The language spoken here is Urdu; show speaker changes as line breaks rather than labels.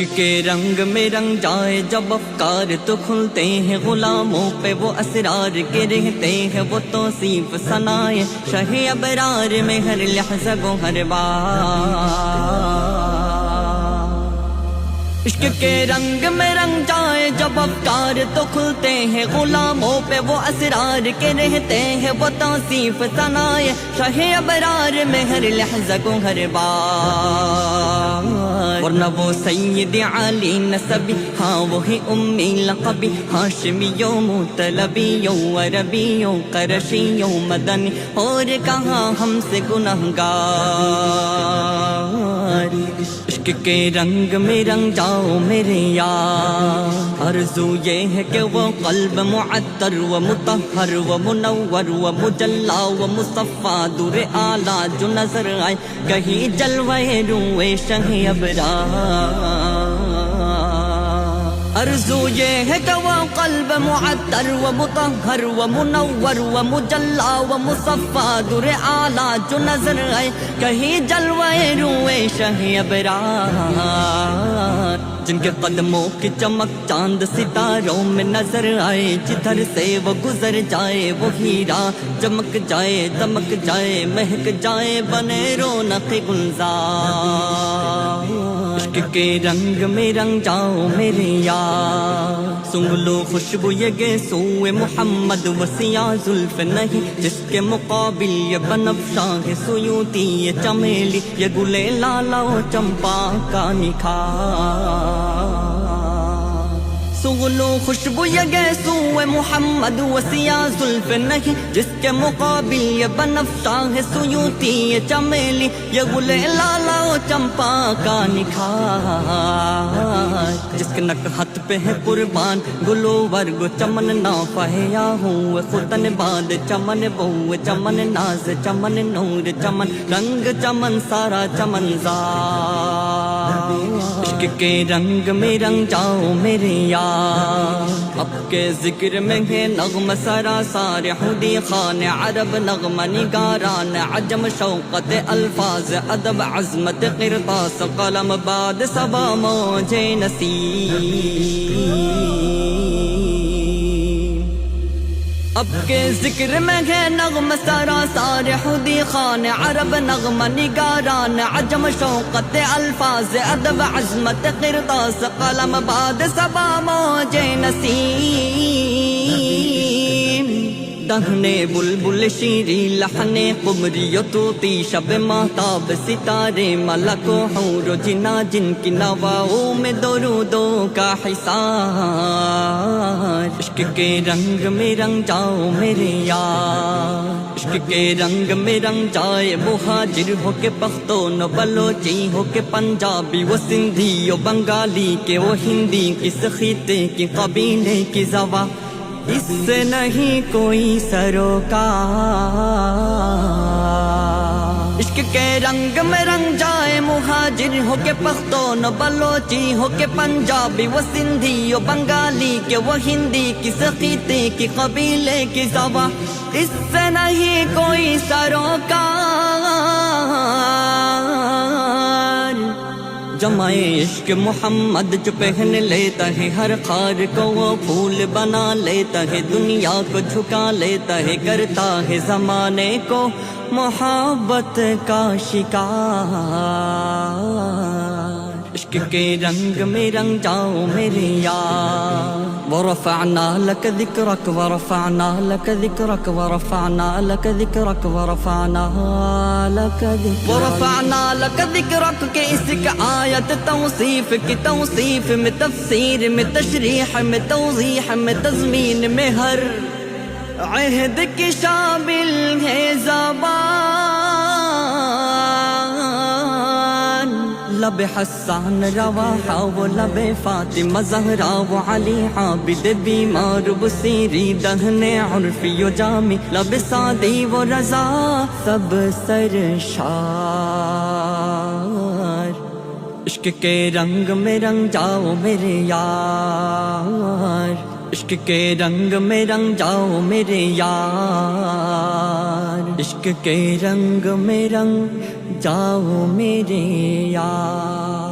عشق کے رنگ میں رنگ جائے جب افکار تو کھلتے ہیں غلاموں پہ وہ اسرار کے رہتے ہیں وہ توصیف ثنائے شہ ابرار میں ہر لحظہ گو ہر بار عشق کے رنگ میں رنگ جائے جب افکار تو کھلتے ہیں غلاموں پہ وہ اسرار کے رہتے ہیں وہ توصیف ثنائے شہ ابرار میں ہر لحظہ کو ہر بار ورنہ وہ سید علی نسبی ہاں وہی امی لقبی ہاشمیوں مطلبیوں عربیوں قرشیوں مدنی اور کہاں ہم سے گنہگار عشق کے رنگ میں رنگ جاؤ میرے یار آرزو یہ ہے کہ وہ قلب معطر و مطہر و منور و مجلا و مصفا دور اعلیٰ جو نظر آئے کہیں جلوے روئے شہ ابرار آرزو یہ ہے کہ وہ قلب معطر و مطہر و منور و مجلا و مصفا دور اعلیٰ جو نظر آئے کہیں جلوے روئے شہ ابرار جن کے قدموں کی چمک چاند ستاروں میں نظر آئے جدھر سے وہ گزر جائے وہ ہیرا چمک جائے دمک جائے مہک جائے بنے رونق گلزار عشق کے رنگ میں رنگ جاؤ میرے یار سنگ لو خوشبو یہ گیسوئے محمد وسیع زلف نہیں جس کے مقابل یہ بنفشاں ہے سیوتی یہ چمیلی یہ گلے لالا و چمپا کا نکھار سغلو خوشبو یہ گیسوئے محمد وسیع زلف نہیں جس کے مقابل یہ بنفشاں ہے سیوتی یہ چمیلی یہ گلے لالا و چمپا کا نکھار جس کے نکہت پہ ہے قربان گلو ورگ چمن نافہیا ہوئے خطن باد چمن بو چمن ناز چمن نور چمن رنگ چمن سارا چمن زار عشق کے رنگ میں رنگ جاؤ میرے یار اب کے ذکر میں ہے نغم سراسار حدی خان عرب نغم نگاران عجم شوقت الفاظ ادب عظمت قرطاس قلم باد صبا موج نسیم اب کے ذکر میں ہے نغم سراسار حدی خان عرب نغم نگاران عجم شوقت الفاظ ادب عظمت قرطاس قلم باد صبا موج نسیم دہنے بلبل شیری لحنے قمری و طوطی شب مہتاب ستارے ملک و حور و جنا جن کی نواؤں میں درودوں کا حصار عشق کے رنگ میں رنگ جاؤ میرے یار عشق کے رنگ میں رنگ جائے مہاجر ہو کے پختون و بلوچی ہو کے پنجابی و سندھی و بنگالی کے وہ ہندی کس خطے کی قبیلے کی زبان اس سے نہیں کوئی سروکار عشق کے رنگ میں رنگ جائے مہاجر ہو کے پختون بلوچی ہو کے پنجابی و سندھی و بنگالی کے وہ ہندی کس خطے کی قبیلے کی زبان اس سے نہیں کوئی سروکار جمائے عشق محمد جو پہن لیتا ہے ہر خار کو وہ پھول بنا لیتا ہے دنیا کو جھکا لیتا ہے کرتا ہے زمانے کو محبت کا شکار عشق کے رنگ میں رنگ جاؤ میرے یار ورفعنا لك ذكرك ورفعنا لك ذكرك ورفعنا لك ذكرك ورفعنا لك ذكرك ورفعنا لك ذكرك کہ اس کا آیت توصیف کی توصیف میں تفسیر میں تشریح میں توضیح میں تضمین میں ہر عہد کی شامل ہے زبان لب حسان رواحہ و لب فاطمہ زہرا و علی عابد بیمار بصیری دہن عرفی و جامی لب سعدی و رضا سب سرشار عشق کے رنگ میں رنگ جاؤ میرے یار عشق کے رنگ میں رنگ جاؤ میرے یار عشق کے رنگ میں رنگ جاؤ میرے یار